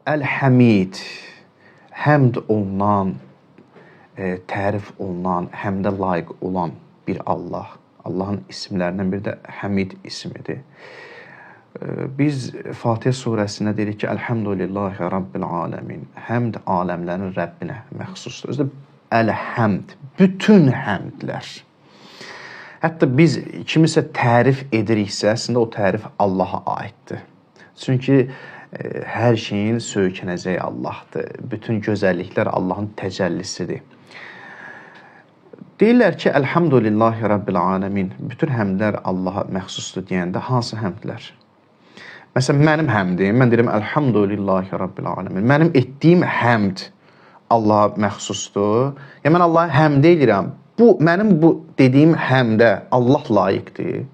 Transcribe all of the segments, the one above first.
Əl-Həmid, həmd olunan, tərif olunan, həmdə layiq olan bir Allah. Allahın isimlərindən biri də Həmid ismidir. Biz Fatihə surəsində deyirik ki, Elhamdülillahi Rabbil aləmin. Həmd aləmlərin Rəbbinə məxsusdur. Özü də Əl-Həmd, bütün həmdlər. Hətta biz kimisə tərif ediriksə, əslində o tərif Allaha aiddir. Çünki hər şeyin söykənəcəyi Allahdır. Bütün gözəlliklər Allahın təcəllisidir. Deyirlər ki, Elhamdülillahi Rabbil aləmin. Bütün həmdlər Allaha məxsusdur deyəndə hansı həmdlər? Məsələn, mənim həmdim, mən deyirəm Elhamdülillahi Rabbil aləmin. Mənim etdiyim həmd Allaha məxsusdur. Yəni, mən Allaha həmd edirəm. Mənim bu dediyim həmdə Allah layiqdir.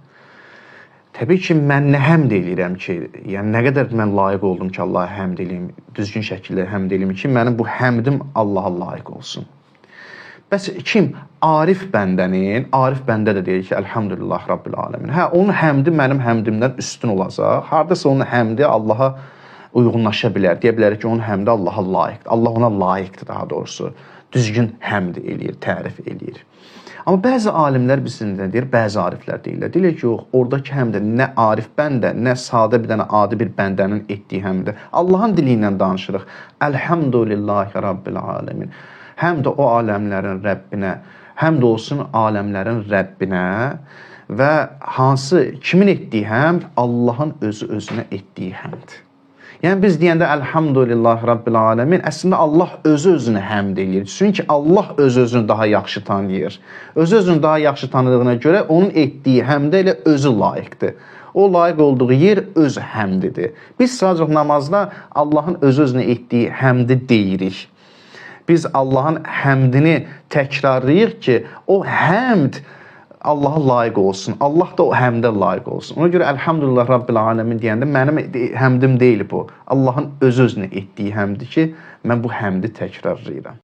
Təbii ki, mən nə həmd eləyirəm ki, yəni nə qədər mən layiq oldum ki, Allaha həmd eləyim, düzgün şəkildə həmd eləyim ki, mənim bu həmdim Allaha layiq olsun. Bəs kim? Arif bəndənin, Arif bəndə də deyir ki, Elhamdülillah Rabbil aləmin. Hə, onun həmdi mənim həmdimdən üstün olacaq. Hardasa onun həmdi Allaha uyğunlaşa bilər. Deyə bilər ki, onun həmdi Allaha layiqdir. Allah ona layiqdir daha doğrusu. Düzgün həmd eləyir, tərif eləyir. Amma bəzi alimlər bizimlə deyir, bəzi ariflər deyirlər. Deyirlər ki, yox, oradakı həmdə nə arif bəndə, nə sadə bir dənə adi bir bəndənin etdiyi həmdə. Allahın dili ilə danışırıq. Elhamdülillahi Rabbil aləmin. Həmd o aləmlərin Rəbbinə, həmd olsun aləmlərin Rəbbinə və hansı, kimin etdiyi həmd? Allahın özü-özünə etdiyi həmd. Yəni, biz deyəndə Elhamdülillah Rabbil aləmin, əslində Allah özü-özünə həmd eləyir. Çünki Allah özü-özünü daha yaxşı tanıyır. Özü-özünü daha yaxşı tanıdığına görə onun etdiyi həmdə ilə özü layiqdir. O layiq olduğu yer öz həmdidir. Biz sadəcə namazda Allahın özü-özünə etdiyi həmdi deyirik. Biz Allahın həmdini təkrarlayırıq ki, o həmd Allaha layiq olsun. Allah da o həmdə layiq olsun. Ona görə Elhamdülillah Rabbil aləmin deyəndə mənim həmdim deyil bu. Allahın öz-özünə etdiyi həmdir ki, mən bu həmdi təkrarlayıram.